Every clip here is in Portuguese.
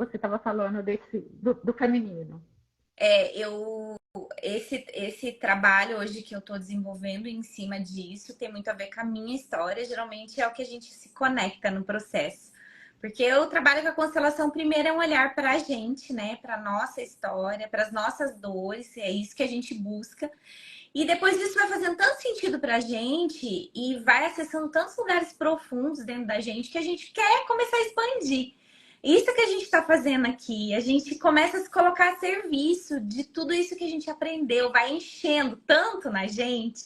você estava falando do feminino. Esse trabalho hoje que eu estou desenvolvendo em cima disso tem muito a ver com a minha história. Geralmente é o que a gente se conecta no processo. Porque eu trabalho com a constelação, primeiro é um olhar para a gente, né? Para nossa história, para as nossas dores, é isso que a gente busca. E depois isso vai fazendo tanto sentido para a gente e vai acessando tantos lugares profundos dentro da gente que a gente quer começar a expandir. Isso que a gente está fazendo aqui, a gente começa a se colocar a serviço de tudo isso que a gente aprendeu, vai enchendo tanto na gente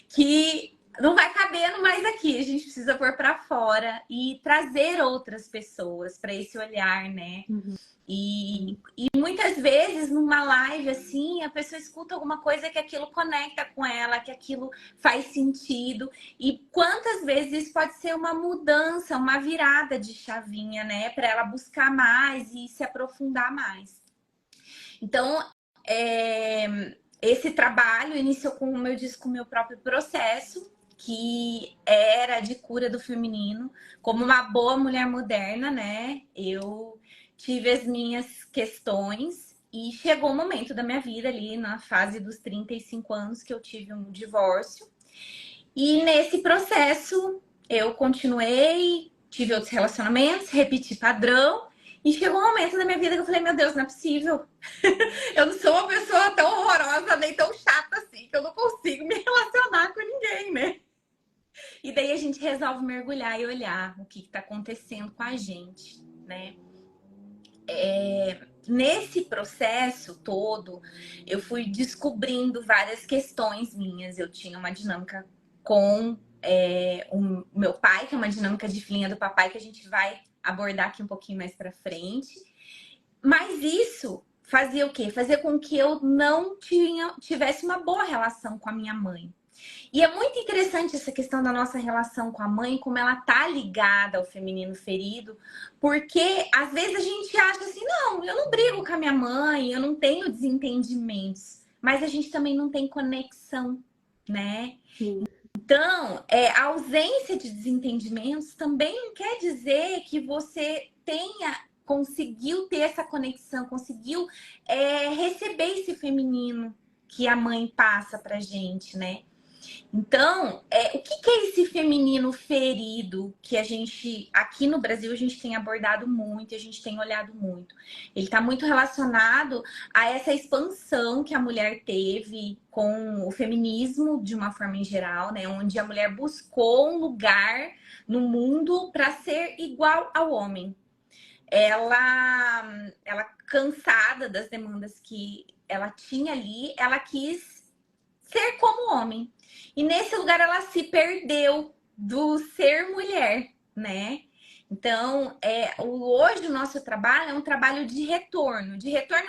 que não vai cabendo mais aqui. A gente precisa pôr para fora e trazer outras pessoas para esse olhar, né? Uhum. E muitas vezes numa live assim, a pessoa escuta alguma coisa que aquilo conecta com ela, que aquilo faz sentido. E quantas vezes isso pode ser uma mudança, uma virada de chavinha, né? Para ela buscar mais e se aprofundar mais. Então, esse trabalho iniciou, como eu disse, com o meu próprio processo, que era de cura do feminino. Como uma boa mulher moderna, né? Eu tive as minhas questões e chegou um momento da minha vida ali, na fase dos 35 anos, que eu tive um divórcio. E nesse processo, eu continuei, tive outros relacionamentos, repeti padrão. E chegou um momento da minha vida que eu falei, meu Deus, não é possível. Eu não sou uma pessoa tão horrorosa, nem tão chata assim, que eu não consigo me relacionar com ninguém, né? E daí a gente resolve mergulhar e olhar o que está acontecendo com a gente, né? Nesse processo todo, eu fui descobrindo várias questões minhas. Eu tinha uma dinâmica com o meu pai, que é uma dinâmica de filhinha do papai, que a gente vai abordar aqui um pouquinho mais pra frente. Mas isso fazia o quê? Fazia com que eu não tivesse uma boa relação com a minha mãe. E é muito interessante essa questão da nossa relação com a mãe, como ela tá ligada ao feminino ferido, porque às vezes a gente acha assim, não, eu não brigo com a minha mãe, eu não tenho desentendimentos, mas a gente também não tem conexão, né? Sim. Então, a ausência de desentendimentos também não quer dizer que você conseguiu ter essa conexão, conseguiu receber esse feminino que a mãe passa pra gente, né? Então, o que é esse feminino ferido que a gente, aqui no Brasil, a gente tem abordado muito, a gente tem olhado muito? Ele está muito relacionado a essa expansão que a mulher teve com o feminismo, de uma forma em geral, né? Onde a mulher buscou um lugar no mundo para ser igual ao homem. Ela cansada das demandas que ela tinha ali, ela quis ser como homem. E nesse lugar ela se perdeu do ser mulher, né? Então, hoje o nosso trabalho é um trabalho de retorno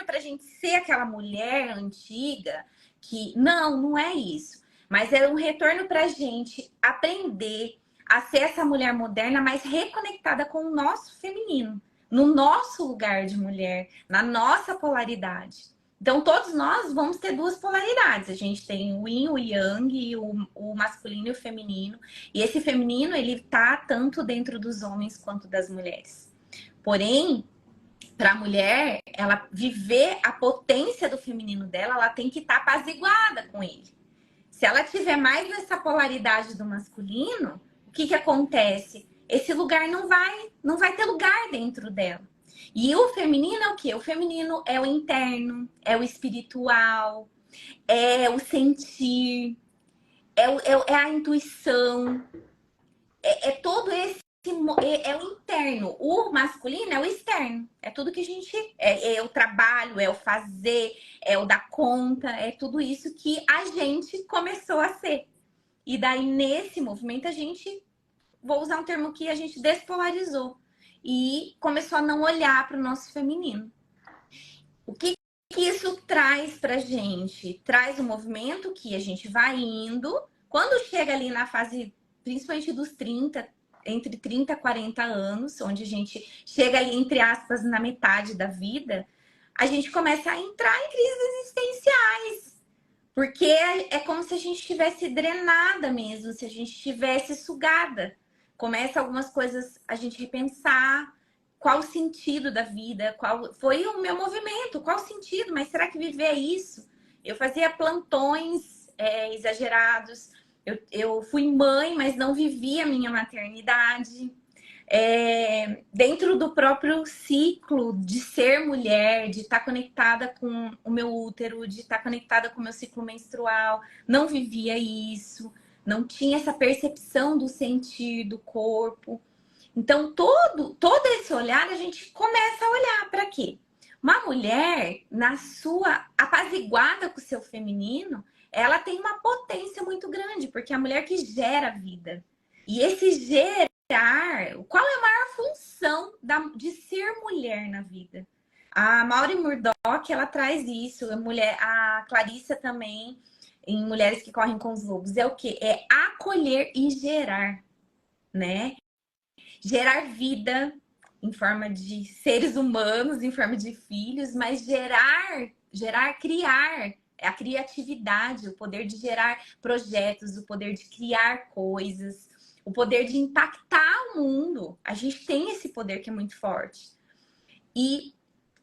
para a gente ser aquela mulher antiga que não é isso, mas é um retorno para a gente aprender a ser essa mulher moderna, mais reconectada com o nosso feminino, no nosso lugar de mulher, na nossa polaridade. Então, todos nós vamos ter duas polaridades. A gente tem o yin, o yang, o masculino e o feminino. E esse feminino, ele tá tanto dentro dos homens quanto das mulheres. Porém, para a mulher, ela viver a potência do feminino dela, ela tem que estar apaziguada com ele. Se ela tiver mais nessa polaridade do masculino, o que acontece? Esse lugar não vai ter lugar dentro dela. E o feminino é o quê? O feminino é o interno, é o espiritual, é o sentir, é a intuição, todo esse. É o interno. O masculino é o externo. É tudo que a gente. É o trabalho, é o fazer, é o dar conta, é tudo isso que a gente começou a ser. E daí, nesse movimento, a gente. Vou usar um termo que a gente despolarizou e começou a não olhar para o nosso feminino. O que isso traz para a gente? Traz um movimento que a gente vai indo. Quando chega ali na fase, principalmente dos 30, entre 30 e 40 anos, onde a gente chega ali, entre aspas, na metade da vida, a gente começa a entrar em crises existenciais. Porque é como se a gente estivesse drenada mesmo, se a gente estivesse sugada. Começa algumas coisas a gente repensar, qual o sentido da vida, qual foi o meu movimento, qual o sentido, mas será que viver é isso? Eu fazia plantões exagerados, eu fui mãe, mas não vivi a minha maternidade. Dentro do próprio ciclo de ser mulher, de estar conectada com o meu útero, de estar conectada com o meu ciclo menstrual, não vivia isso, não tinha essa percepção do sentir do corpo. Então, todo esse olhar, a gente começa a olhar para quê? Uma mulher, na sua apaziguada com o seu feminino, ela tem uma potência muito grande, porque é a mulher que gera a vida. E esse gerar, qual é a maior função de ser mulher na vida? A Maureen Murdock, ela traz isso, a Clarissa também, em Mulheres que Correm com os Lobos, é o quê? É acolher e gerar, né? Gerar vida em forma de seres humanos, em forma de filhos, mas criar, é a criatividade, o poder de gerar projetos, o poder de criar coisas, o poder de impactar o mundo. A gente tem esse poder que é muito forte. E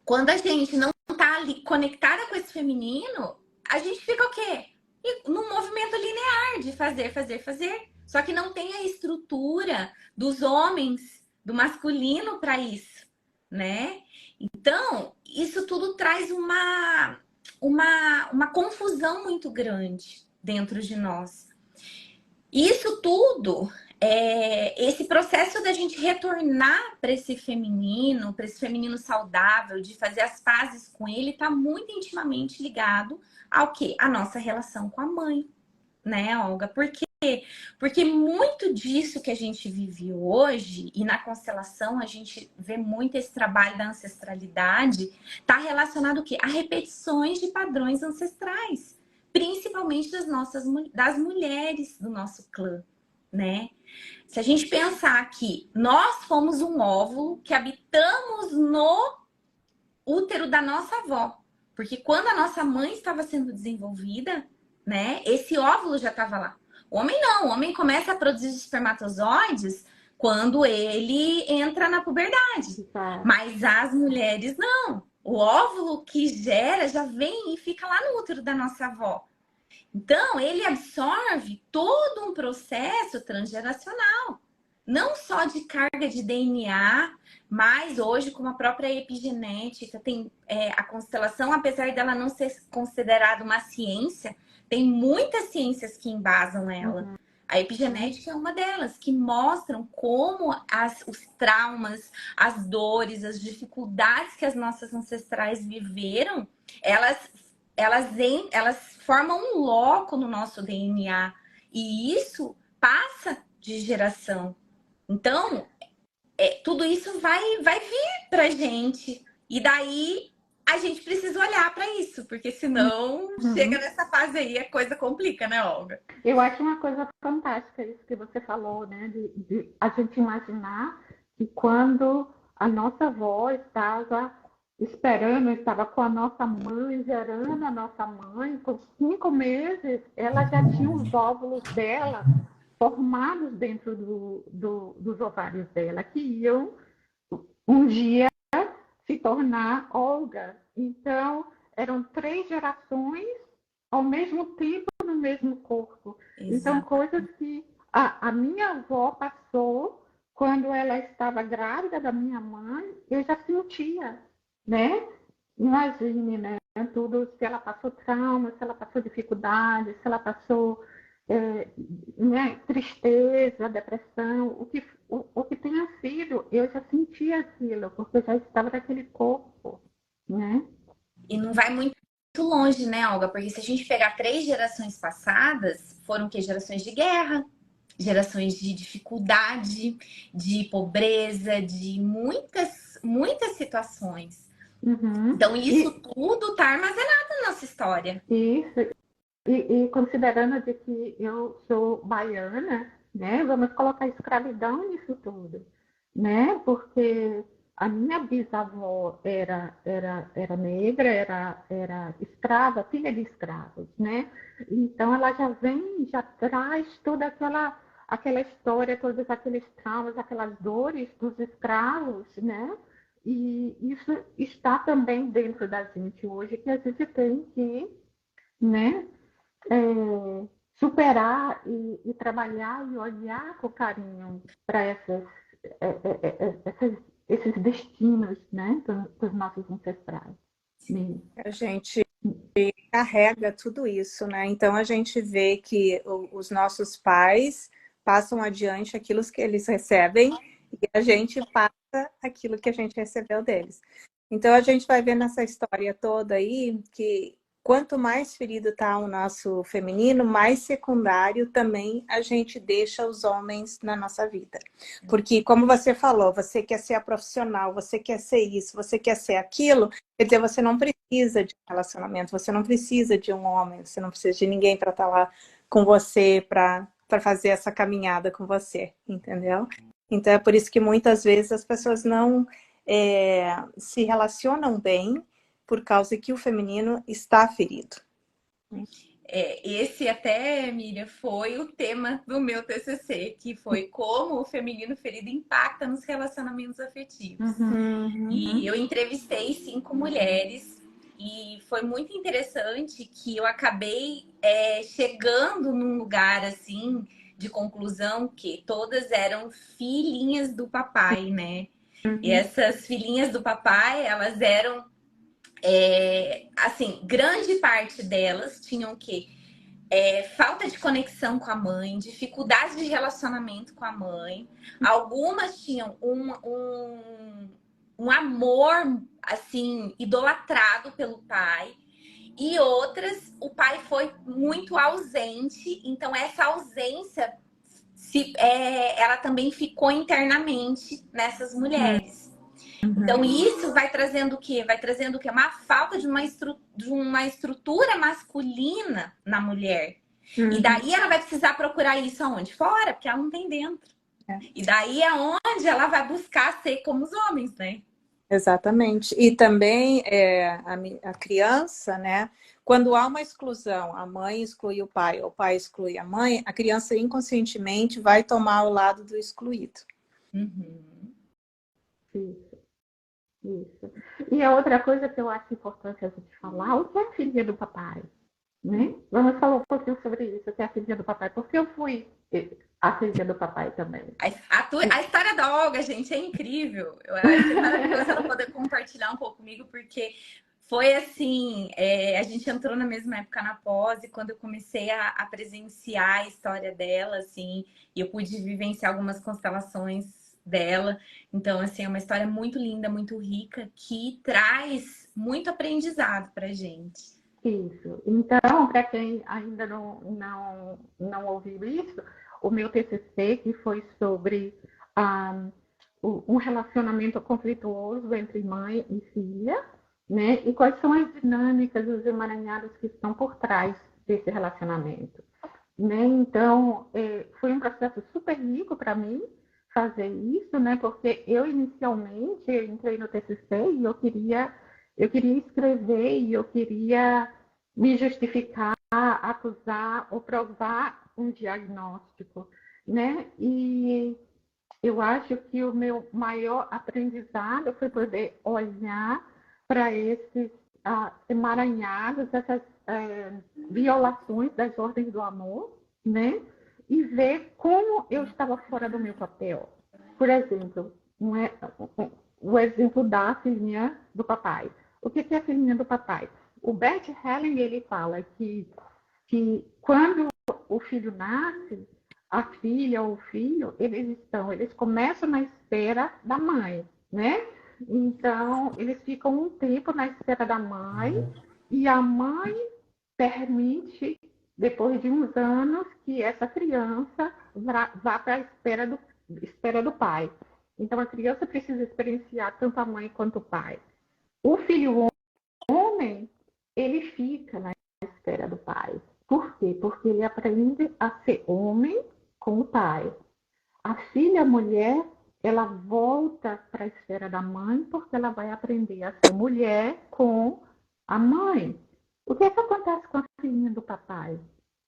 quando a gente não tá ali conectada com esse feminino, a gente fica o quê? Num movimento linear de fazer, fazer, fazer. Só que não tem a estrutura dos homens, do masculino para isso, né? Então, isso tudo traz uma confusão muito grande dentro de nós. Isso tudo, esse processo da gente retornar para esse feminino saudável, de fazer as pazes com ele, está muito intimamente ligado ao quê? A nossa relação com a mãe, né, Olga? Por quê? Porque muito disso que a gente vive hoje, e na constelação a gente vê muito esse trabalho da ancestralidade, está relacionado o quê? A repetições de padrões ancestrais, principalmente das mulheres do nosso clã, né? Se a gente pensar que nós fomos um óvulo que habitamos no útero da nossa avó, porque quando a nossa mãe estava sendo desenvolvida, né, esse óvulo já estava lá. O homem não, o homem começa a produzir espermatozoides quando ele entra na puberdade. Tá. Mas as mulheres não. O óvulo que gera já vem e fica lá no útero da nossa avó. Então, ele absorve todo um processo transgeracional. Não só de carga de DNA, mas hoje, com a própria epigenética, tem a constelação, apesar dela não ser considerada uma ciência, tem muitas ciências que embasam ela. Uhum. A epigenética é uma delas, que mostram como os traumas, as dores, as dificuldades que as nossas ancestrais viveram, elas formam um loco no nosso DNA. E isso passa de geração. Então, tudo isso vai vir pra gente. E daí a gente precisa olhar para isso, porque senão chega nessa fase aí, a coisa complica, né, Olga? Eu acho uma coisa fantástica isso que você falou, né? De a gente imaginar que quando a nossa avó estava esperando, estava com a nossa mãe, gerando a nossa mãe, com 5 meses, ela já tinha os óvulos dela formados dentro dos ovários dela, que iam um dia se tornar Olga. Então, eram 3 gerações ao mesmo tempo no mesmo corpo. Exato. Então, coisas que a minha avó passou quando ela estava grávida da minha mãe, eu já sentia, né? Imagine, né? Tudo, se ela passou trauma, se ela passou dificuldade, se ela passou né, tristeza, depressão, o que tenha sido, eu já sentia aquilo, porque eu já estava naquele corpo, né? E não vai muito longe, né, Olga? Porque se a gente pegar 3 gerações passadas, foram que gerações de guerra, gerações de dificuldade, de pobreza, de muitas situações. Uhum. Então, isso tudo está armazenado na nossa história. Isso. E considerando de que eu sou baiana, né? Vamos colocar escravidão nisso tudo, né? Porque a minha bisavó era negra, era escrava, filha de escravos, né? Então ela já traz toda aquela história, todos aqueles traumas, aquelas dores dos escravos, né? E isso está também dentro da gente hoje, que a gente tem que, né, superar e trabalhar e olhar com carinho para esses destinos, né, dos nossos ancestrais. A gente carrega tudo isso, né? Então a gente vê que os nossos pais passam adiante aquilo que eles recebem e a gente passa aquilo que a gente recebeu deles. Então a gente vai ver nessa história toda aí que quanto mais ferido está o nosso feminino, mais secundário também a gente deixa os homens na nossa vida. Porque, como você falou, você quer ser a profissional, você quer ser isso, você quer ser aquilo, quer dizer, você não precisa de um relacionamento, você não precisa de um homem, você não precisa de ninguém para estar lá com você, para fazer essa caminhada com você, entendeu? Então é por isso que muitas vezes as pessoas não se relacionam bem por causa que o feminino está ferido. Esse até, Miriam, foi o tema do meu TCC, que foi como o feminino ferido impacta nos relacionamentos afetivos. E eu entrevistei 5 mulheres e foi muito interessante que eu acabei chegando num lugar assim de conclusão que todas eram filhinhas do papai, né? E essas filhinhas do papai, elas eram assim, grande parte delas tinham o quê? Falta de conexão com a mãe, dificuldade de relacionamento com a mãe. Algumas tinham um amor, assim, idolatrado pelo pai. E outras, o pai foi muito ausente. Então, essa ausência, ela também ficou internamente nessas mulheres. Então, isso vai trazendo o quê? Vai trazendo o quê? Uma falta de uma estrutura masculina na mulher. E daí ela vai precisar procurar isso aonde? Fora, porque ela não tem dentro. E daí é onde ela vai buscar ser como os homens, né? Exatamente. E também a criança, né? Quando há uma exclusão, a mãe exclui o pai exclui a mãe, a criança inconscientemente vai tomar o lado do excluído. Isso. E a outra coisa que eu acho importante a gente falar, o que é a filha do papai? Né? Vamos falar um pouquinho sobre isso, o que é a filha do papai, porque eu fui a filha do papai também. A história da Olga, gente, é incrível. Eu acho maravilhoso ela poder compartilhar um pouco comigo, porque foi assim, a gente entrou na mesma época na pós e quando eu comecei a presenciar a história dela, assim, e eu pude vivenciar algumas constelações dela. Então, assim, é uma história muito linda, muito rica, que traz muito aprendizado pra gente. Isso. Então, para quem ainda não ouviu isso, o meu TCC, que foi sobre um relacionamento conflituoso entre mãe e filha, né? E quais são as dinâmicas, os emaranhados que estão por trás desse relacionamento. Né? Então, foi um processo super rico para mim fazer isso, né? Porque eu inicialmente entrei no TCC e eu queria escrever e eu queria me justificar, acusar ou provar um diagnóstico, né? E eu acho que o meu maior aprendizado foi poder olhar para esses emaranhados, essas violações das ordens do amor, né? E ver como eu estava fora do meu papel. Por exemplo, o exemplo da filhinha do papai. O que é a filhinha do papai? O Bert Helling, ele fala que quando o filho nasce, a filha ou o filho, eles começam na espera da mãe, né? Então, eles ficam um tempo na espera da mãe e a mãe permite, depois de uns anos, que essa criança vá para a espera do pai. Então, a criança precisa experienciar tanto a mãe quanto o pai. O filho homem, ele fica na espera do pai. Por quê? Porque ele aprende a ser homem com o pai. A filha, a mulher, ela volta para a esfera da mãe porque ela vai aprender a ser mulher com a mãe. O que é que acontece com a filhinha do papai?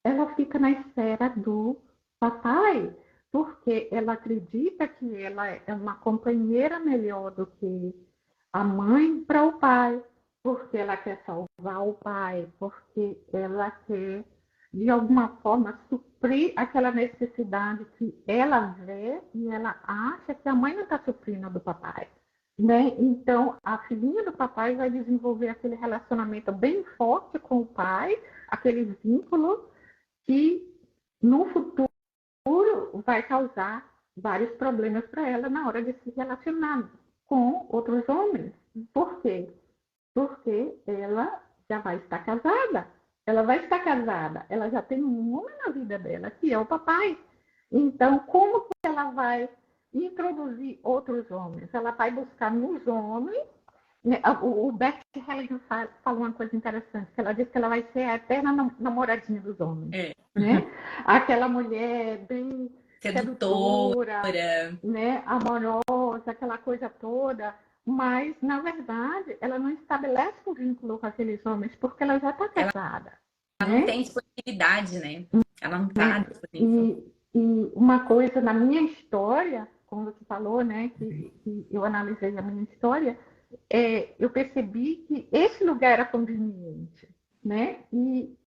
Ela fica na esfera do papai porque ela acredita que ela é uma companheira melhor do que a mãe para o pai, porque ela quer salvar o pai, porque ela quer, de alguma forma, suprir aquela necessidade que ela vê e ela acha que a mãe não está suprindo do papai. Né? Então, a filhinha do papai vai desenvolver aquele relacionamento bem forte com o pai, aquele vínculo que, no futuro, vai causar vários problemas para ela na hora de se relacionar com outros homens. Por quê? Porque ela já vai estar casada. Ela vai estar casada, ela já tem um homem na vida dela, que é o papai. Então, como que ela vai introduzir outros homens? Ela vai buscar nos homens. O Bert Hellinger falou uma coisa interessante, que ela disse que ela vai ser a eterna namoradinha dos homens. É. Né? Aquela mulher bem Sedutora, né? Amorosa, aquela coisa toda. Mas, na verdade, ela não estabelece um vínculo com aqueles homens porque ela já está casada. Ela né? não tem disponibilidade, né? Ela não está disponível. E uma coisa na minha história, como você falou, né, que eu analisei a minha história, eu percebi que esse lugar era conveniente, né? E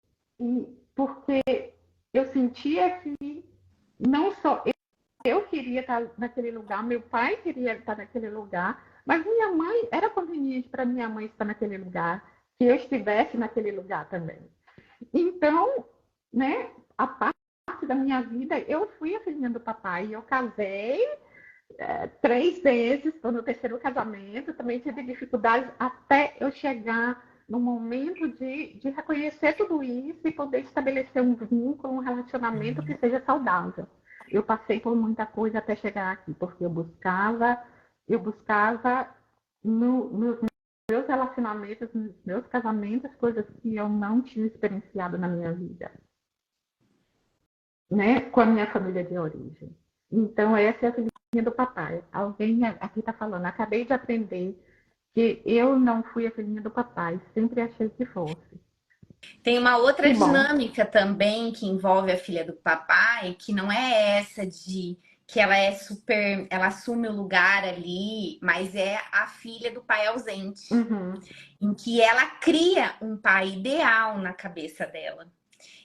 porque eu sentia que não só eu queria estar naquele lugar, meu pai queria estar naquele lugar, mas minha mãe, era conveniente para minha mãe estar naquele lugar, que eu estivesse naquele lugar também. Então, né, a parte da minha vida, eu fui a filhinha do papai, eu casei 3 vezes, estou no 3º casamento, também tive dificuldades até eu chegar no momento de reconhecer tudo isso e poder estabelecer um vínculo, um relacionamento que seja saudável. Eu passei por muita coisa até chegar aqui, porque eu buscava nos meus relacionamentos, nos meus casamentos, coisas que eu não tinha experienciado na minha vida, né? Com a minha família de origem. Então, essa é a filhinha do papai. Alguém aqui está falando, acabei de aprender que eu não fui a filhinha do papai, sempre achei que fosse. Tem uma outra dinâmica também que envolve a filha do papai, que não é essa de que ela é super, ela assume o lugar ali, mas é a filha do pai ausente, em que ela cria um pai ideal na cabeça dela.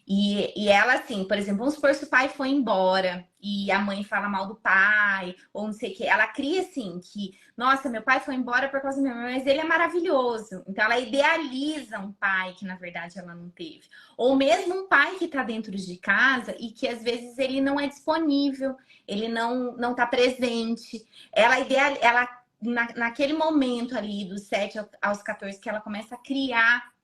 E ela, assim, por exemplo, vamos supor se o pai foi embora e a mãe fala mal do pai, ou não sei o que. Ela cria, assim, que, nossa, meu pai foi embora por causa do meu irmão, mas ele é maravilhoso. Então, ela idealiza um pai que, na verdade, ela não teve. Ou mesmo um pai que tá dentro de casa e que, às vezes, ele não é disponível, ele não tá presente. Naquele momento ali, dos 7 aos 14, que ela começa a criar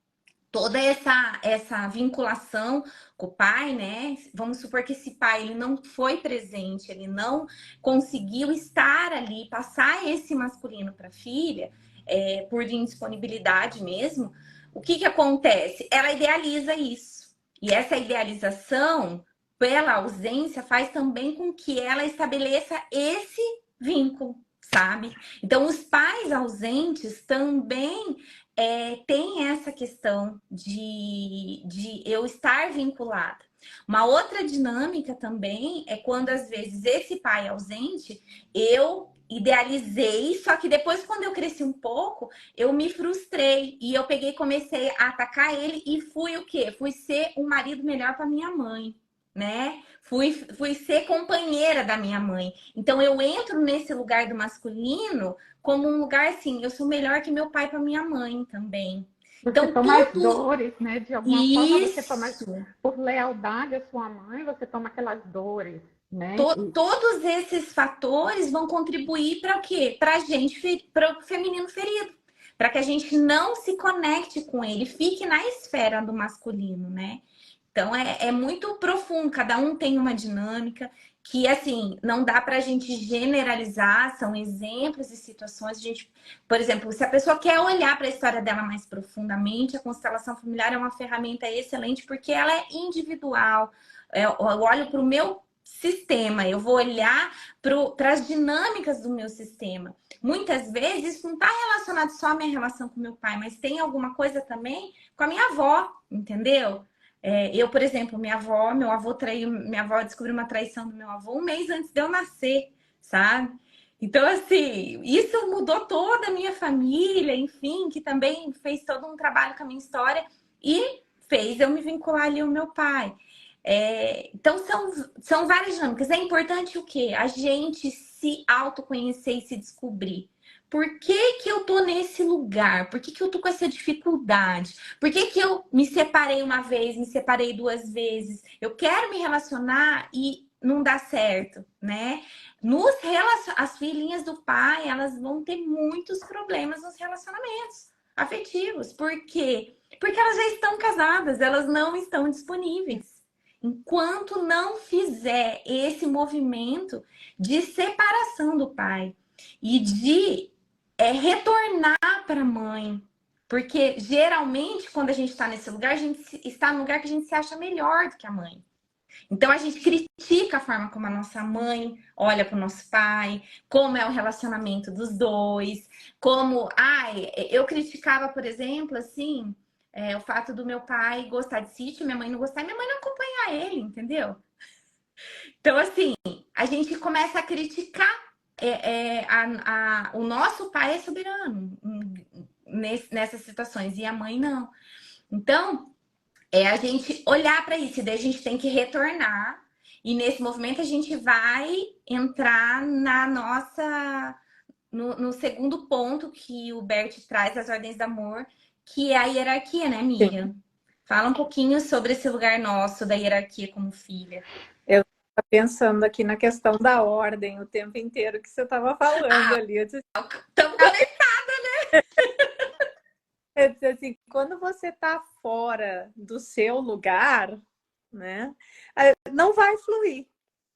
toda essa vinculação com o pai, né? Vamos supor que esse pai ele não foi presente, ele não conseguiu estar ali, passar esse masculino para a filha, por indisponibilidade mesmo. O que acontece? Ela idealiza isso. E essa idealização, pela ausência, faz também com que ela estabeleça esse vínculo, sabe? Então, os pais ausentes também tem essa questão de eu estar vinculada. Uma outra dinâmica também é quando, às vezes, esse pai ausente, eu idealizei, só que depois, quando eu cresci um pouco, eu me frustrei e eu peguei e comecei a atacar ele e fui o quê? Fui ser um marido melhor para minha mãe, né? Fui ser companheira da minha mãe. Então, eu entro nesse lugar do masculino como um lugar assim, eu sou melhor que meu pai para minha mãe também. Você então, toma as dores, né? De alguma forma, você toma, por lealdade à sua mãe, você toma aquelas dores, né? Todos esses fatores vão contribuir para o quê? Para a gente, para o feminino ferido. Para que a gente não se conecte com ele, fique na esfera do masculino, né? Então, é muito profundo, cada um tem uma dinâmica que, assim, não dá pra gente generalizar, são exemplos e situações. Por exemplo, se a pessoa quer olhar para a história dela mais profundamente, a constelação familiar é uma ferramenta excelente porque ela é individual. Eu olho para o meu sistema, eu vou olhar para as dinâmicas do meu sistema. Muitas vezes isso não está relacionado só à minha relação com meu pai, mas tem alguma coisa também com a minha avó, entendeu? Eu, por exemplo, minha avó descobriu uma traição do meu avô um mês antes de eu nascer, sabe? Então, assim, isso mudou toda a minha família, enfim, que também fez todo um trabalho com a minha história e fez eu me vincular ali ao meu pai. Então, são várias dinâmicas. É importante o quê? A gente se autoconhecer e se descobrir. Por que que eu tô nesse lugar? Por que que eu tô com essa dificuldade? Por que que eu me separei uma vez, me separei duas vezes? Eu quero me relacionar e não dá certo, né? As filhinhas do pai, elas vão ter muitos problemas nos relacionamentos afetivos. Por quê? Porque elas já estão casadas, elas não estão disponíveis. Enquanto não fizer esse movimento de separação do pai e de retornar para a mãe, porque geralmente quando a gente está nesse lugar, a gente está no lugar que a gente se acha melhor do que a mãe. Então a gente critica a forma como a nossa mãe olha para o nosso pai, como é o relacionamento dos dois, como, eu criticava, por exemplo, assim, o fato do meu pai gostar de sítio, minha mãe não gostar, e minha mãe não acompanhar ele, entendeu? Então, assim, a gente começa a criticar. O nosso pai é soberano nessas situações e a mãe não. Então, a gente olhar para isso, e daí a gente tem que retornar. E nesse movimento a gente vai entrar no segundo ponto que o Bert traz das ordens do amor, que é a hierarquia, né, Miriam? Sim. Fala um pouquinho sobre esse lugar nosso da hierarquia como filha. Eu estava pensando aqui na questão da ordem o tempo inteiro que você estava falando ali. Estamos conectados. Eu disse assim, quando você está fora do seu lugar, né, não vai fluir,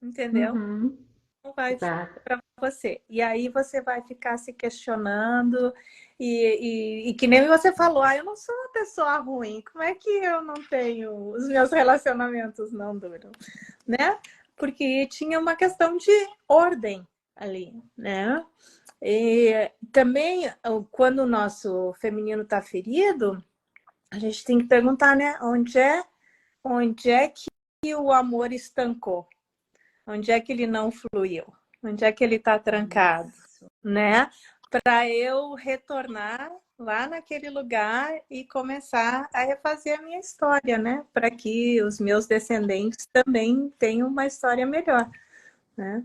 entendeu? Uhum. Não vai Exato. para você. E aí você vai ficar se questionando e que nem você falou, eu não sou uma pessoa ruim, como é que eu não tenho, os meus relacionamentos não duram, né? Porque tinha uma questão de ordem ali, né? E também, quando o nosso feminino está ferido, a gente tem que perguntar, né? Onde é que o amor estancou? Onde é que ele não fluiu? Onde é que ele está trancado? Né? Para eu retornar lá naquele lugar e começar a refazer a minha história, né? Para que os meus descendentes também tenham uma história melhor. Né?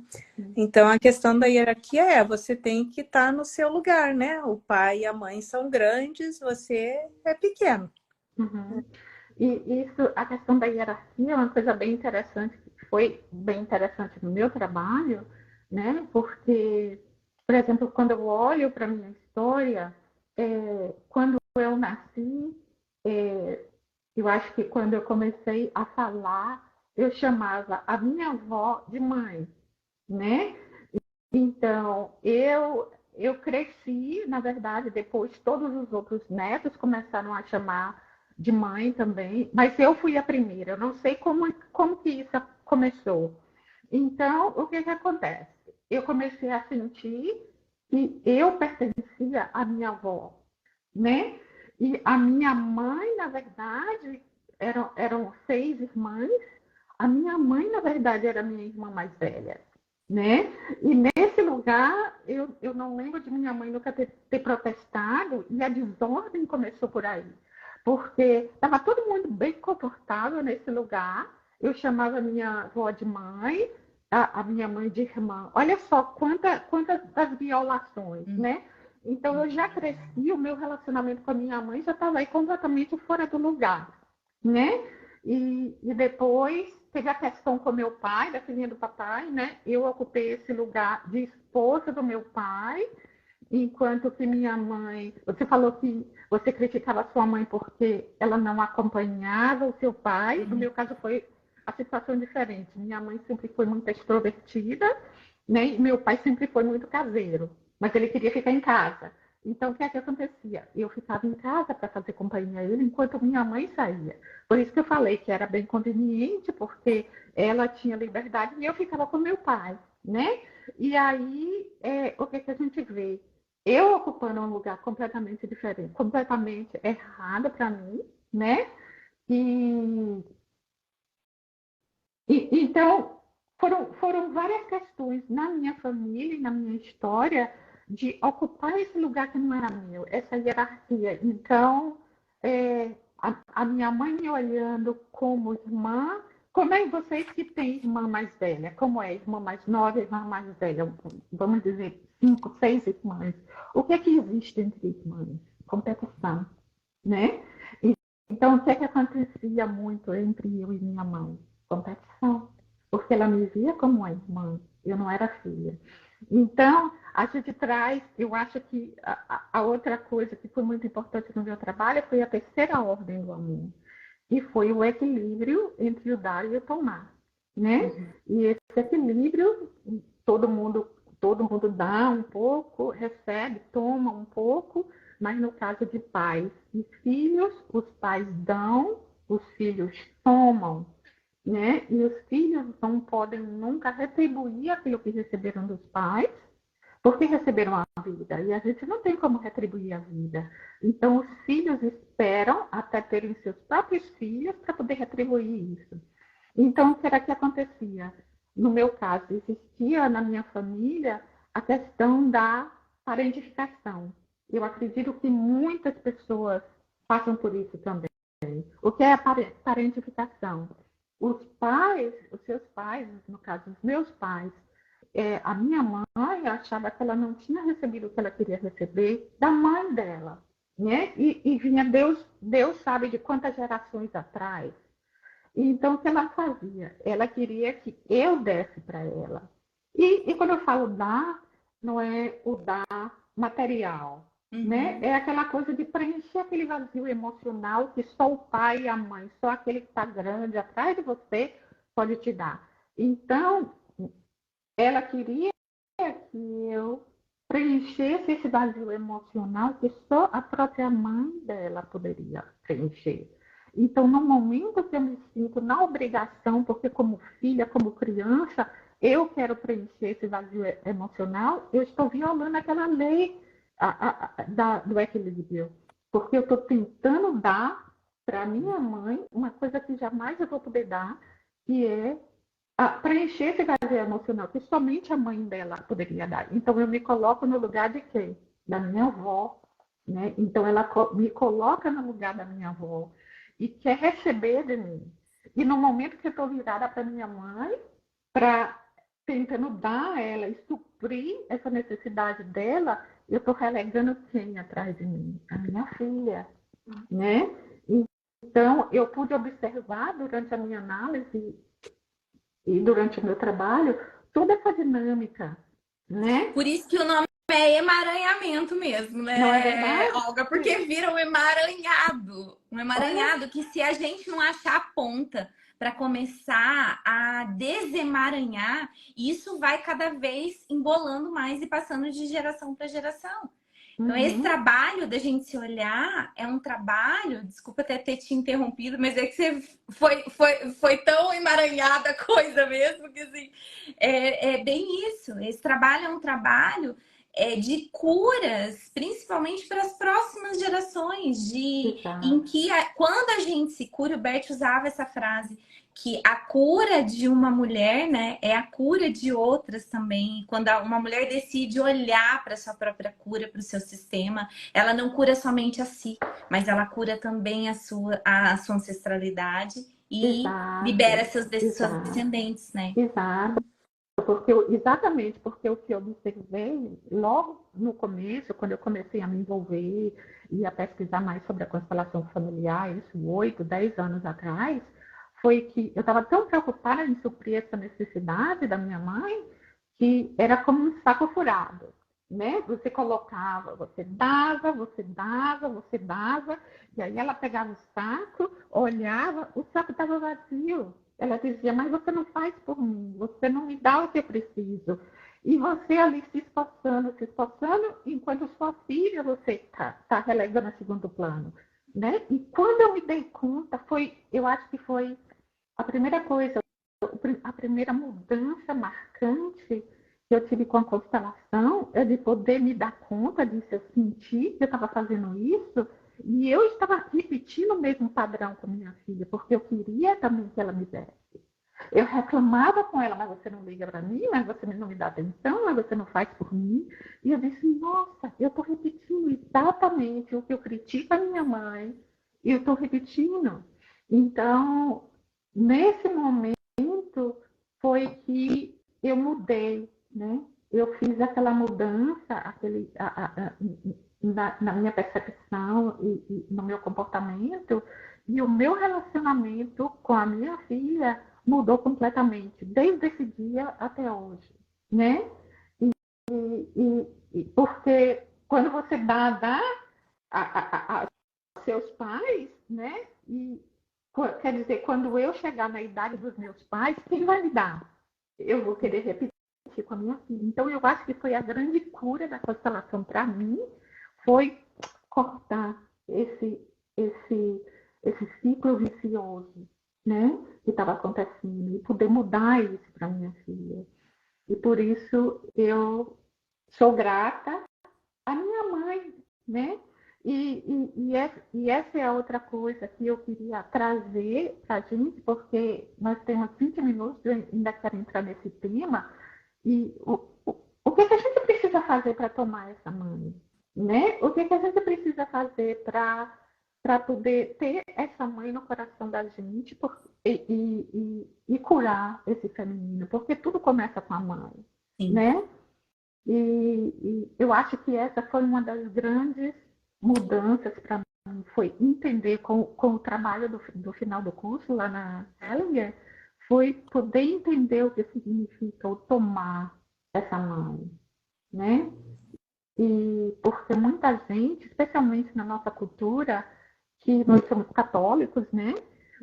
Então, a questão da hierarquia você tem que estar no seu lugar, né? O pai e a mãe são grandes, você é pequeno. Uhum. E isso, a questão da hierarquia é uma coisa bem interessante, que foi bem interessante no meu trabalho, né? Porque, por exemplo, quando eu olho para a minha história, quando eu nasci, eu acho que quando eu comecei a falar, eu chamava a minha avó de mãe, né? Então, eu cresci, na verdade, depois todos os outros netos começaram a chamar de mãe também, mas eu fui a primeira. Eu não sei como que isso começou. Então, o que acontece? Eu comecei a sentir que eu pertencia à minha avó, né? E a minha mãe, na verdade, eram 6 irmãs. A minha mãe, na verdade, era a minha irmã mais velha, né? E nesse lugar, eu não lembro de minha mãe nunca ter protestado, e a desordem começou por aí. Porque estava todo mundo bem confortável nesse lugar. Eu chamava minha avó de mãe, a minha mãe de irmã. Olha só quantas das violações, né? Então eu já cresci, o meu relacionamento com a minha mãe já estava aí completamente fora do lugar, né? E depois teve a questão com meu pai, da filhinha do papai, né? Eu ocupei esse lugar de esposa do meu pai, enquanto que minha mãe... Você falou que você criticava a sua mãe porque ela não acompanhava o seu pai. No meu caso foi a situação diferente. Minha mãe sempre foi muito extrovertida, né? E meu pai sempre foi muito caseiro, mas ele queria ficar em casa. Então, o que é que acontecia? Eu ficava em casa para fazer companhia a ele enquanto minha mãe saía. Por isso que eu falei que era bem conveniente, porque ela tinha liberdade e eu ficava com meu pai, né? E aí, o que a gente vê? Eu ocupando um lugar completamente diferente, completamente errado para mim, né? E então, foram várias questões na minha família e na minha história de ocupar esse lugar que não era meu, essa hierarquia. Então, a minha mãe me olhando como irmã, como é vocês que têm irmã mais velha? Como é irmã mais nova e irmã mais velha? Vamos dizer 5, 6 irmãs. O que é que existe entre irmãs? Competição, né? Então, o que é que acontecia muito entre eu e minha mãe? Competição. Porque ela me via como uma irmã, eu não era filha. Então, a gente traz, eu acho que a outra coisa que foi muito importante no meu trabalho foi a terceira ordem do amor, e foi o equilíbrio entre o dar e o tomar, né? E esse equilíbrio, todo mundo dá um pouco, recebe, toma um pouco, mas no caso de pais e filhos, os pais dão, os filhos tomam, né? E os filhos não podem nunca retribuir aquilo que receberam dos pais, porque receberam a vida, e a gente não tem como retribuir a vida. Então, os filhos esperam até terem seus próprios filhos para poder retribuir isso. Então, o que era que acontecia? No meu caso, existia na minha família a questão da parentificação. Eu acredito que muitas pessoas passam por isso também. O que é a parentificação? Os pais, os seus pais, no caso, os meus pais, a minha mãe achava que ela não tinha recebido o que ela queria receber da mãe dela, né? E vinha Deus sabe de quantas gerações atrás. Então, o que ela fazia? Ela queria que eu desse para ela. E quando eu falo dar, não é o dar material, né? É aquela coisa de preencher aquele vazio emocional que só o pai e a mãe, só aquele que está grande atrás de você pode te dar. Então, ela queria que eu preenchesse esse vazio emocional que só a própria mãe dela poderia preencher. Então, no momento que eu me sinto na obrigação, porque como filha, como criança, eu quero preencher esse vazio emocional, eu estou violando aquela lei do equilíbrio. Porque eu estou tentando dar para minha mãe uma coisa que jamais eu vou poder dar, que é preencher esse vazio emocional que somente a mãe dela poderia dar. Então, eu me coloco no lugar de quem? Da minha avó, né? Então, ela me coloca no lugar da minha avó e quer receber de mim. E no momento que eu estou virada para minha mãe, tentando dar a ela e suprir essa necessidade dela, eu estou relegando quem atrás de mim? A minha filha, né? Então, eu pude observar durante a minha análise e durante o meu trabalho, toda essa dinâmica, né? Por isso que o nome é emaranhamento mesmo, né, Não é verdade? Olga? Porque vira um emaranhado. Um emaranhado que se a gente não achar a ponta para começar a desemaranhar, isso vai cada vez embolando mais e passando de geração para geração. Então, esse trabalho da gente se olhar é um trabalho, desculpa até ter te interrompido, mas é que você foi tão emaranhada a coisa mesmo, que assim, é bem isso. Esse trabalho é um trabalho de curas, principalmente para as próximas gerações, em que quando a gente se cura, o Bert usava essa frase, que a cura de uma mulher, né, é a cura de outras também. Quando uma mulher decide olhar para a sua própria cura, para o seu sistema, ela não cura somente a si, mas ela cura também a sua ancestralidade e libera seus descendentes, né? Exato. Exatamente, porque o que eu observei logo no começo, quando eu comecei a me envolver e a pesquisar mais sobre a constelação familiar, isso 8, 10 anos atrás, foi que eu estava tão preocupada em suprir essa necessidade da minha mãe, que era como um saco furado, né? Você colocava, você dava, e aí ela pegava o saco, olhava, o saco estava vazio. Ela dizia, mas você não faz por mim, você não me dá o que eu preciso. E você ali se esforçando, enquanto sua filha você tá relegando a segundo plano, né? E quando eu me dei conta, eu acho que foi a primeira coisa, a primeira mudança marcante que eu tive com a constelação é de poder me dar conta disso, eu senti que eu estava fazendo isso e eu estava repetindo o mesmo padrão com minha filha, porque eu queria também que ela me desse. Eu reclamava com ela, mas você não liga para mim, mas você não me dá atenção, mas você não faz por mim. E eu disse, nossa, eu estou repetindo exatamente o que eu critico a minha mãe, e eu estou repetindo. Então, nesse momento, foi que eu mudei, né? Eu fiz aquela mudança, na minha percepção e no meu comportamento, e o meu relacionamento com a minha filha mudou completamente, desde esse dia até hoje, né? Porque quando você dá aos seus pais, né? E quer dizer, quando eu chegar na idade dos meus pais, quem vai me dar? Eu vou querer repetir com a minha filha. Então, eu acho que foi a grande cura da constelação para mim, foi cortar esse ciclo vicioso, né, que estava acontecendo, e poder mudar isso para minha filha. E por isso eu sou grata à minha mãe, né? E essa é a outra coisa que eu queria trazer para a gente, porque nós temos 20 minutos, eu ainda quero entrar nesse tema, e o que a gente precisa fazer para tomar essa mãe? Né? O que a gente precisa fazer para poder ter essa mãe no coração da gente e curar esse feminino? Porque tudo começa com a mãe, Sim. né? E eu acho que essa foi uma das grandes mudanças para mim, foi entender com o trabalho do final do curso lá na Hellinger, foi poder entender o que significa o tomar essa mãe, né? E porque muita gente, especialmente na nossa cultura, que nós somos católicos, né?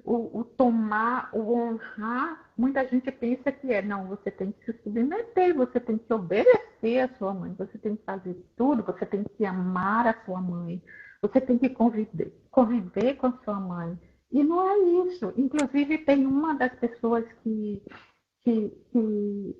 O tomar, o honrar, muita gente pensa que não, você tem que se submeter, você tem que obedecer à sua mãe, você tem que fazer tudo, você tem que amar a sua mãe, você tem que conviver com a sua mãe. E não é isso. Inclusive, tem uma das pessoas que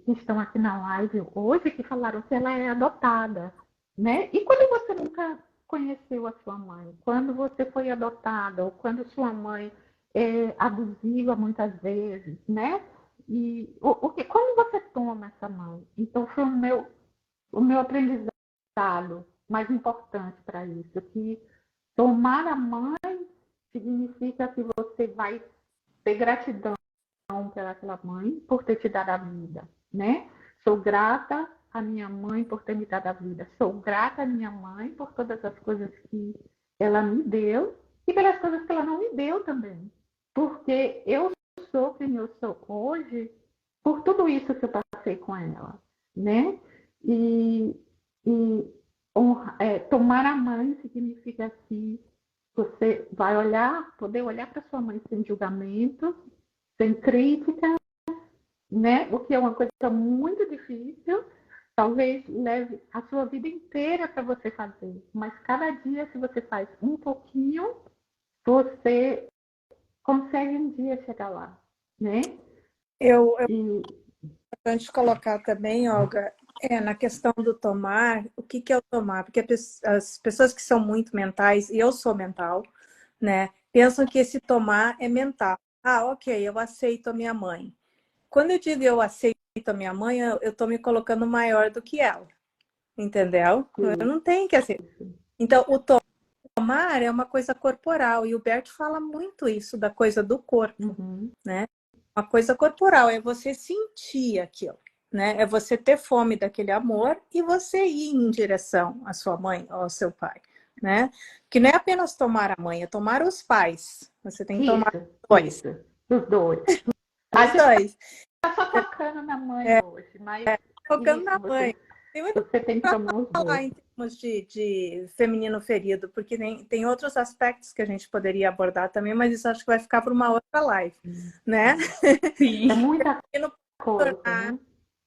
estão aqui na live hoje que falaram que ela é adotada, né? E quando você nunca conheceu a sua mãe, quando você foi adotada, ou quando sua mãe é abusiva muitas vezes, né? E quando você toma essa mãe? Então foi o meu aprendizado mais importante para isso, que tomar a mãe significa que você vai ter gratidão pelaquela mãe por ter te dado a vida, né? Sou grata à minha mãe por ter me dado a vida. Sou grata à minha mãe por todas as coisas que ela me deu e pelas coisas que ela não me deu também. Porque eu sou quem eu sou hoje por tudo isso que eu passei com ela, né? E, tomar a mãe significa que você vai poder olhar para sua mãe sem julgamento, sem crítica, né? O que é uma coisa muito difícil, talvez leve a sua vida inteira para você fazer, mas cada dia, se você faz um pouquinho, você consegue um dia chegar lá, né? Eu importante colocar também, Olga, na questão do tomar, o que é o tomar? Porque as pessoas que são muito mentais, e eu sou mental, né, pensam que esse tomar é mental. Ah, ok, eu aceito a minha mãe. Quando eu digo eu aceito a minha mãe, eu estou me colocando maior do que ela, entendeu? Eu não tenho que aceitar. Então, o tomar é uma coisa corporal, e o Bert fala muito isso, da coisa do corpo, né? Uma coisa corporal, é você sentir aquilo, né? É você ter fome daquele amor e você ir em direção à sua mãe ou ao seu pai, né? Que não é apenas tomar a mãe, é tomar os pais. Você tem que tomar os dois. Os dois. Os dois. Tá só tocando na mãe hoje, mas focando na mãe. Tem muito você tem que tomar os falar dois. em termos de feminino ferido, porque tem outros aspectos que a gente poderia abordar também, mas isso acho que vai ficar para uma outra live, né? Sim. É muita coisa,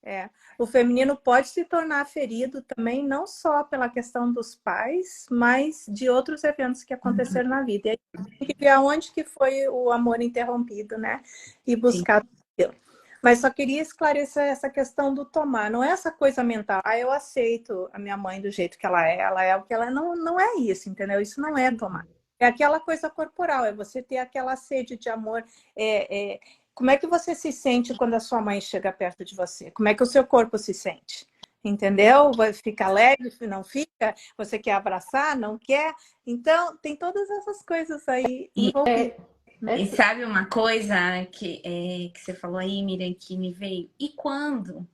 né? O feminino pode se tornar ferido também, não só pela questão dos pais, mas de outros eventos que aconteceram na vida. E aí tem que ver aonde que foi o amor interrompido, né? E buscar aquilo. Mas só queria esclarecer essa questão do tomar. Não é essa coisa mental. Ah, eu aceito a minha mãe do jeito que ela é o que ela é. Não, não é isso, entendeu? Isso não é tomar. É aquela coisa corporal, é você ter aquela sede de amor, Como é que você se sente quando a sua mãe chega perto de você? Como é que o seu corpo se sente? Entendeu? Fica alegre, não fica? Você quer abraçar, não quer? Então, tem todas essas coisas aí E, envolvidas. e sabe uma coisa que você falou aí, Miriam, que me veio? E quando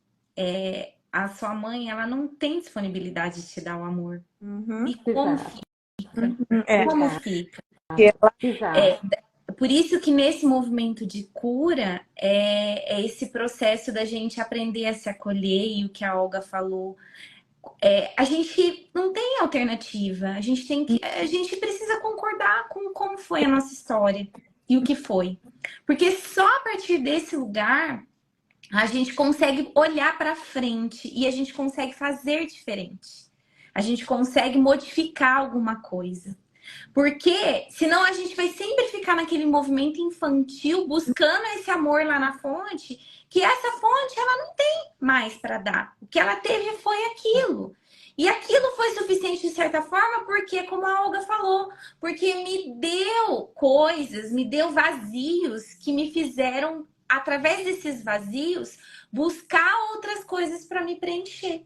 a sua mãe ela não tem disponibilidade de te dar o amor? Uhum. E como Exato, fica? É. Como exato, fica? exato. É, por isso que nesse movimento de cura é esse processo da gente aprender a se acolher e o que a Olga falou. A gente não tem alternativa. A gente precisa concordar com como foi a nossa história e o que foi. Porque só a partir desse lugar a gente consegue olhar para frente e a gente consegue fazer diferente. A gente consegue modificar alguma coisa. Porque senão a gente vai sempre ficar naquele movimento infantil, buscando esse amor lá na fonte, que essa fonte ela não tem mais para dar. O que ela teve foi aquilo. E aquilo foi suficiente de certa forma, porque, como a Olga falou, porque me deu coisas, me deu vazios que me fizeram, através desses vazios, buscar outras coisas para me preencher.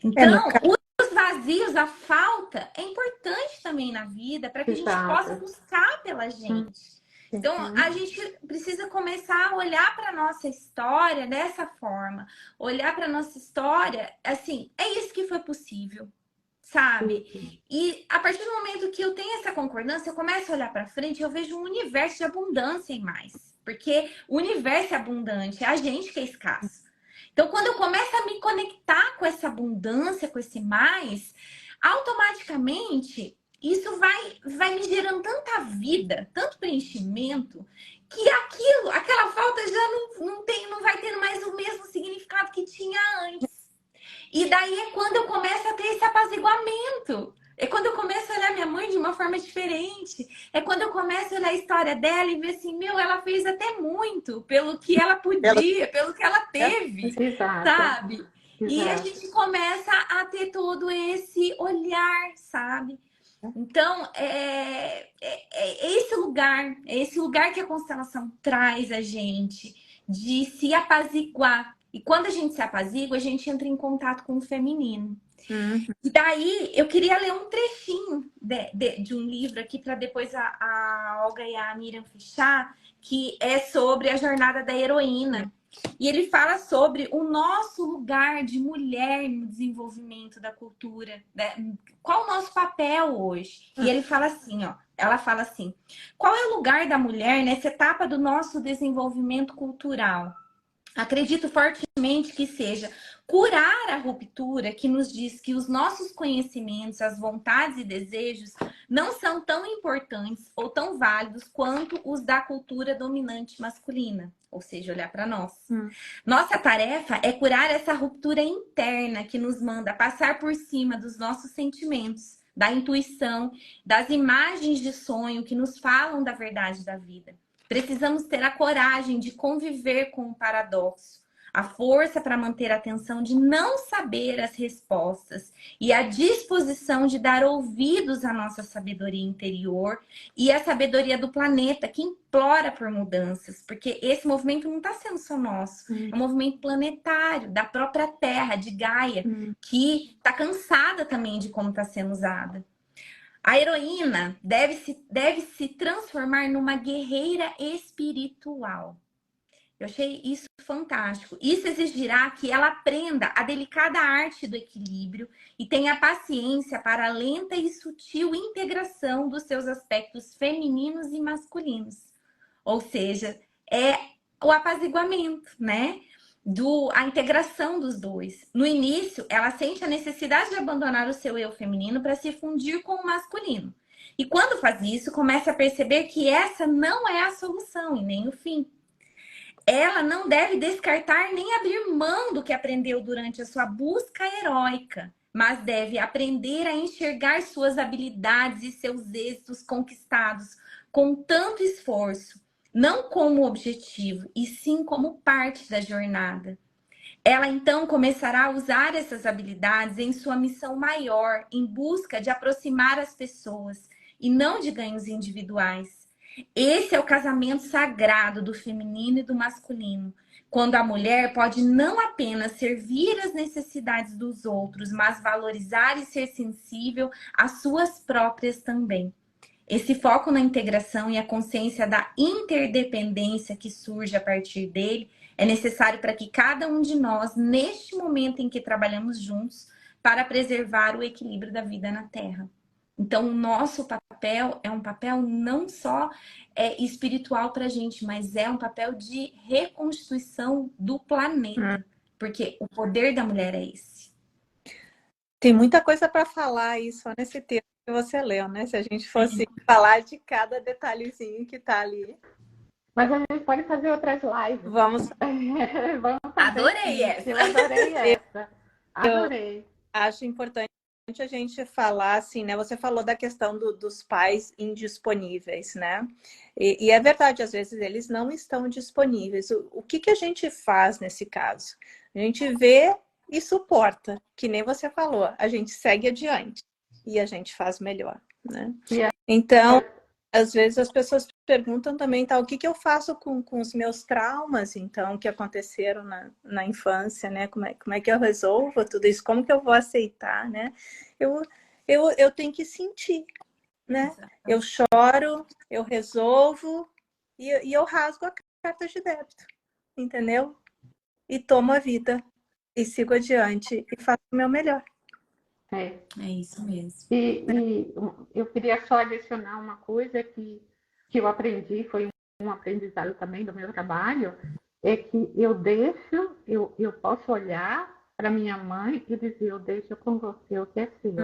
No Então, caso, os vazios, a falta, é importante também na vida para que a gente possa Exato. buscar pela gente. Então, a gente precisa começar a olhar para a nossa história dessa forma. Olhar para a nossa história, assim, é isso que foi possível, sabe? E a partir do momento que eu tenho essa concordância, eu começo a olhar para frente, eu vejo um universo de abundância em mais. Porque o universo é abundante, é a gente que é escasso. Então, quando eu começo a me conectar com essa abundância, com esse mais, automaticamente isso vai me gerando tanta vida, tanto preenchimento, que aquela falta já não vai tendo mais o mesmo significado que tinha antes. E daí é quando eu começo a ter esse apaziguamento. É quando eu começo a olhar minha mãe de uma forma diferente. É quando eu começo a olhar a história dela e ver assim, meu, ela fez até muito pelo que ela podia, pelo que ela teve, Exato, sabe? E a exato. gente começa a ter todo esse olhar, sabe? Então, é esse lugar que a constelação traz a gente de se apaziguar. E quando a gente se apazigua, a gente entra em contato com o feminino. E daí, eu queria ler um trechinho de um livro aqui para depois a Olga e a Miriam fechar, que é sobre a jornada da heroína. E ele fala sobre o nosso lugar de mulher no desenvolvimento da cultura, né? Qual o nosso papel hoje? E ele fala assim, ó, ela fala assim: qual é o lugar da mulher nessa etapa do nosso desenvolvimento cultural? Acredito fortemente que seja curar a ruptura que nos diz que os nossos conhecimentos, as vontades e desejos não são tão importantes ou tão válidos quanto os da cultura dominante masculina, ou seja, olhar para nós. Nossa tarefa é curar essa ruptura interna que nos manda passar por cima dos nossos sentimentos, da intuição, das imagens de sonho que nos falam da verdade da vida. Precisamos ter a coragem de conviver com o paradoxo, a força para manter a atenção de não saber as respostas e a disposição de dar ouvidos à nossa sabedoria interior e à sabedoria do planeta que implora por mudanças, porque esse movimento não está sendo só nosso, é um movimento planetário, da própria Terra, de Gaia, que está cansada também de como está sendo usada. A heroína deve se transformar numa guerreira espiritual. Eu achei isso fantástico. Isso exigirá que ela aprenda a delicada arte do equilíbrio e tenha paciência para a lenta e sutil integração dos seus aspectos femininos e masculinos. Ou seja, é o apaziguamento, né? A integração dos dois. No início, ela sente a necessidade de abandonar o seu eu feminino para se fundir com o masculino. E quando faz isso, começa a perceber que essa não é a solução e nem o fim. Ela não deve descartar nem abrir mão do que aprendeu durante a sua busca heróica, mas deve aprender a enxergar suas habilidades e seus êxitos conquistados com tanto esforço, não como objetivo, e sim como parte da jornada. Ela então começará a usar essas habilidades em sua missão maior, em busca de aproximar as pessoas e não de ganhos individuais. Esse é o casamento sagrado do feminino e do masculino, quando a mulher pode não apenas servir às necessidades dos outros, mas valorizar e ser sensível às suas próprias também. Esse foco na integração e a consciência da interdependência que surge a partir dele é necessário para que cada um de nós, neste momento em que trabalhamos juntos, para preservar o equilíbrio da vida na Terra. Então, o nosso papel é um papel não só espiritual para a gente, mas é um papel de reconstituição do planeta. Porque o poder da mulher é esse. Tem muita coisa para falar aí só nesse texto que você leu, né? Se a gente fosse falar de cada detalhezinho que está ali. Mas a gente pode fazer outras lives. Vamos. Vamos fazer. Adorei essa. Eu adorei essa. Adorei. Acho importante a gente falar, assim, né? Você falou da questão dos pais indisponíveis, né? E é verdade, às vezes eles não estão disponíveis. O que a gente faz nesse caso? A gente vê e suporta, que nem você falou. A gente segue adiante e a gente faz melhor, né? Então, às vezes as pessoas perguntam também, tá, o que eu faço com os meus traumas, então, que aconteceram na infância, né? Como é que eu resolvo tudo isso? Como que eu vou aceitar, né? Eu tenho que sentir, né? Exato. Eu choro, eu resolvo e eu rasgo a carta de débito, entendeu? E tomo a vida e sigo adiante e faço o meu melhor. É isso mesmo. E eu queria só adicionar uma coisa que eu aprendi, foi um aprendizado também do meu trabalho, é que eu posso olhar para minha mãe e dizer, eu deixo com você o que é seu.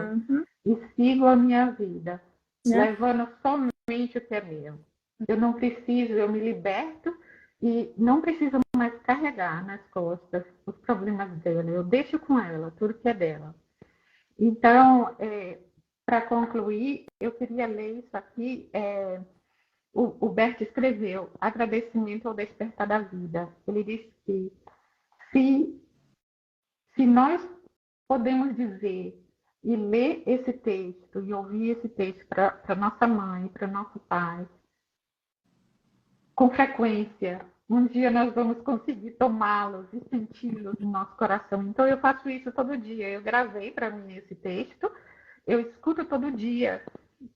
E sigo a minha vida, levando somente o que é meu. Eu não preciso, eu me liberto e não preciso mais carregar nas costas os problemas dela. Eu deixo com ela tudo que é dela. Então, para concluir, eu queria ler isso aqui. O Bert escreveu, agradecimento ao despertar da vida. Ele disse que se nós podemos dizer e ler esse texto e ouvir esse texto para nossa mãe, para nosso pai, com frequência, um dia nós vamos conseguir tomá-los e senti-los no nosso coração. Então, eu faço isso todo dia. Eu gravei para mim esse texto, eu escuto todo dia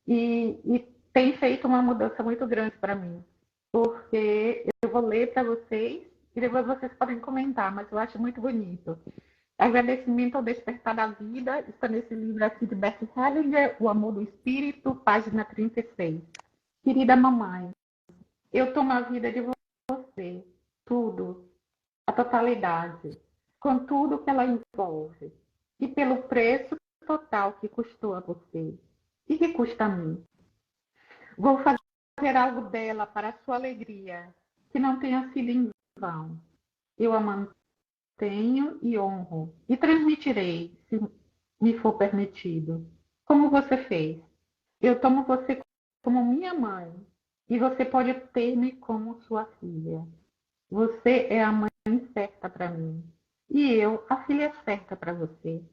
e tem feito uma mudança muito grande para mim, porque eu vou ler para vocês e depois vocês podem comentar, mas eu acho muito bonito. Agradecimento ao despertar da vida, está nesse livro aqui de Bert Hellinger, O Amor do Espírito, página 36. Querida mamãe, eu tomo a vida de você, tudo, a totalidade, com tudo que ela envolve, e pelo preço total que custou a você e que custa a mim. Vou fazer algo dela para a sua alegria, que não tenha sido em vão. Eu a mantenho e honro, e transmitirei, se me for permitido, como você fez. Eu tomo você como minha mãe, e você pode ter-me como sua filha. Você é a mãe certa para mim, e eu a filha certa para você.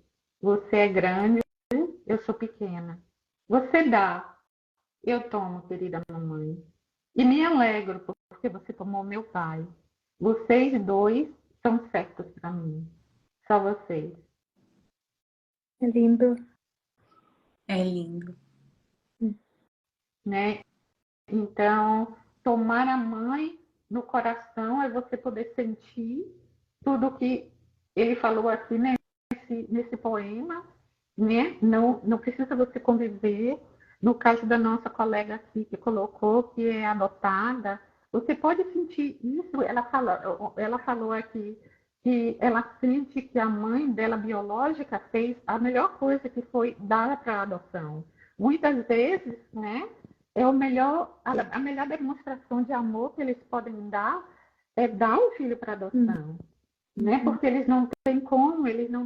Você é grande, eu sou pequena. Você dá, eu tomo, querida mamãe. E me alegro porque você tomou meu pai. Vocês dois são certos para mim. Só vocês. É lindo. É lindo. Né? Então, tomar a mãe no coração é você poder sentir tudo que ele falou aqui, né? Nesse poema, né? Não precisa você conviver. No caso da nossa colega aqui que colocou que é adotada, você pode sentir isso. Ela falou aqui que ela sente que a mãe dela biológica fez a melhor coisa, que foi dar para a adoção. Muitas vezes, né? A melhor demonstração de amor que eles podem dar é dar um filho para adoção, né? Porque eles não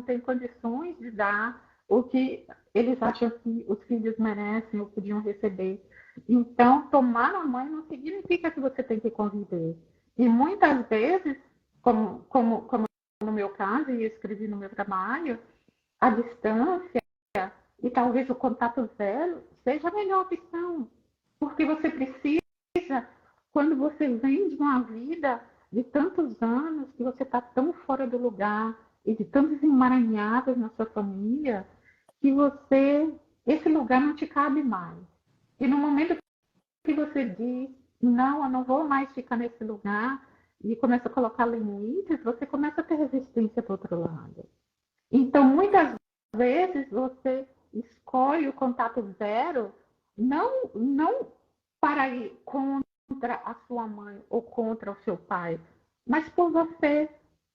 têm condições de dar o que eles acham que os filhos merecem ou podiam receber. Então, tomar a mãe não significa que você tem que conviver. E muitas vezes, como no meu caso, e eu escrevi no meu trabalho, a distância e talvez o contato zero seja a melhor opção. Porque você precisa seja, quando você vem de uma vida de tantos anos, que você está tão fora do lugar, e de tantos emaranhados na sua família, que esse lugar não te cabe mais. E no momento que você diz, não, eu não vou mais ficar nesse lugar, e começa a colocar limites, você começa a ter resistência do outro lado. Então, muitas vezes, você escolhe o contato zero, não para ir contra a sua mãe ou contra o seu pai, mas por você,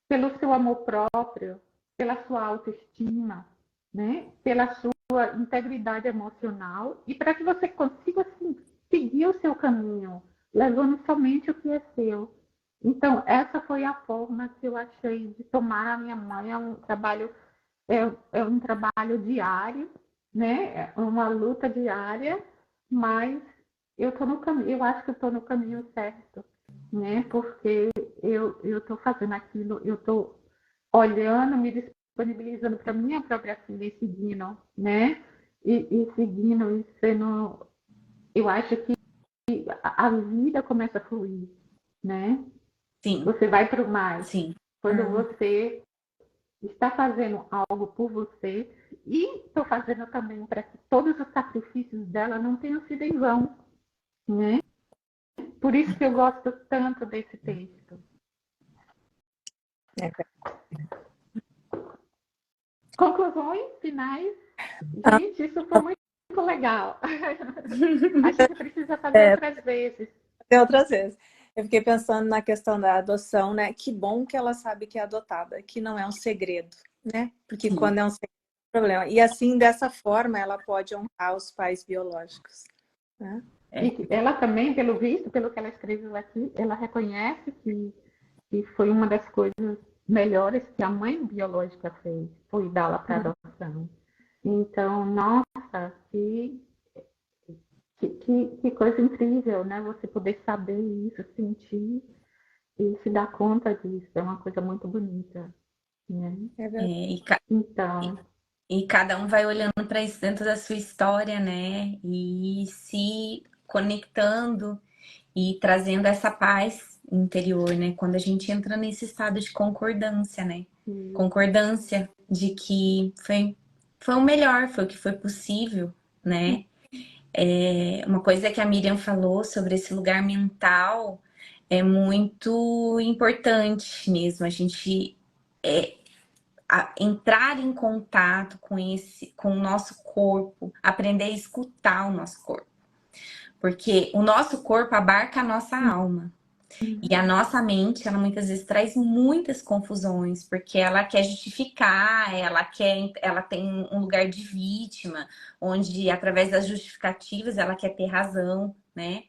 pelo seu amor próprio, pela sua autoestima, né? Pela sua integridade emocional e para que você consiga assim, seguir o seu caminho, levando somente o que é seu. Então, essa foi a forma que eu achei de tomar a minha mãe. É um trabalho diário, né? É uma luta diária, mas eu tô no caminho, eu acho que eu estou no caminho certo, né? Porque eu estou fazendo aquilo, eu estou olhando, me disponibilizando para minha própria filha e seguindo, né? E seguindo e sendo, eu acho que a vida começa a fluir, né? Sim, Você vai para o mais. sim. Quando você está fazendo algo por você e estou fazendo também para que todos os sacrifícios dela não tenham sido em vão, né? Por isso que eu gosto tanto desse texto. É. Conclusões finais? Gente, isso foi muito legal. A gente precisa fazer outras vezes. Outras vezes. Eu fiquei pensando na questão da adoção, né? Que bom que ela sabe que é adotada, que não é um segredo, né? Porque quando é um segredo, é um problema. E assim, dessa forma, ela pode honrar os pais biológicos, né? E ela também, pelo visto, pelo que ela escreveu aqui, ela reconhece que foi uma das coisas melhores que a mãe biológica fez, foi dá-la para adoção. Então, nossa, que coisa incrível, né? Você poder saber isso, sentir e se dar conta disso. É uma coisa muito bonita, né? Então, E cada um vai olhando para isso dentro da sua história, né? E se conectando e trazendo essa paz interior, né? Quando a gente entra nesse estado de concordância, né? Concordância de que foi o melhor, foi o que foi possível, né? Uma coisa que a Miriam falou sobre esse lugar mental é muito importante mesmo. A gente entrar em contato com o nosso corpo, aprender a escutar o nosso corpo. Porque o nosso corpo abarca a nossa alma. E a nossa mente, ela muitas vezes traz muitas confusões, porque ela quer justificar, ela tem um lugar de vítima, onde através das justificativas ela quer ter razão, né?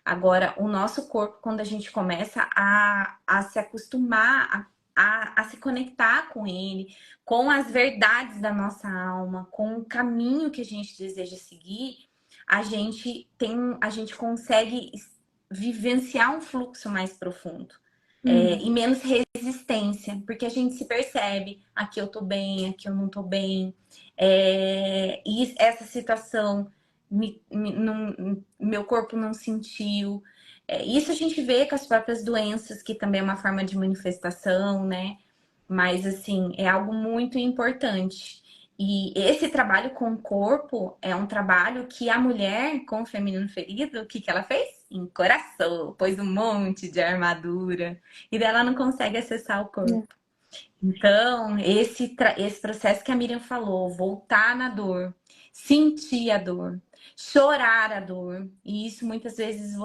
Agora, o nosso corpo, quando a gente começa a se acostumar, a se conectar com ele, com as verdades da nossa alma, com o caminho que a gente deseja seguir, a gente consegue vivenciar um fluxo mais profundo. E menos resistência, porque a gente se percebe, aqui eu tô bem, aqui eu não tô bem, e essa situação meu corpo não sentiu. Isso a gente vê com as próprias doenças, que também é uma forma de manifestação, né? Mas, assim, é algo muito importante. E esse trabalho com o corpo é um trabalho que a mulher com o feminino ferido, o que ela fez? Encoraçou, pôs um monte de armadura e dela não consegue acessar o corpo. Então, esse processo que a Miriam falou, voltar na dor, sentir a dor, chorar a dor, e isso muitas vezes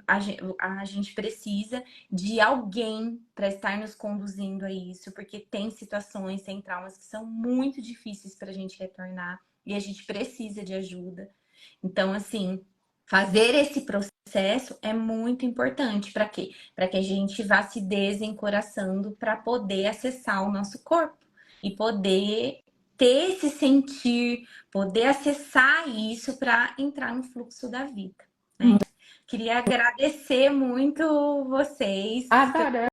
a gente precisa de alguém para estar nos conduzindo a isso, porque tem situações, tem traumas que são muito difíceis para a gente retornar e a gente precisa de ajuda. Então, assim, fazer esse processo é muito importante. Para quê? Para que a gente vá se desencoraçando para poder acessar o nosso corpo e poder ter esse sentir, poder acessar isso para entrar no fluxo da vida, né? Queria agradecer muito vocês. adoramos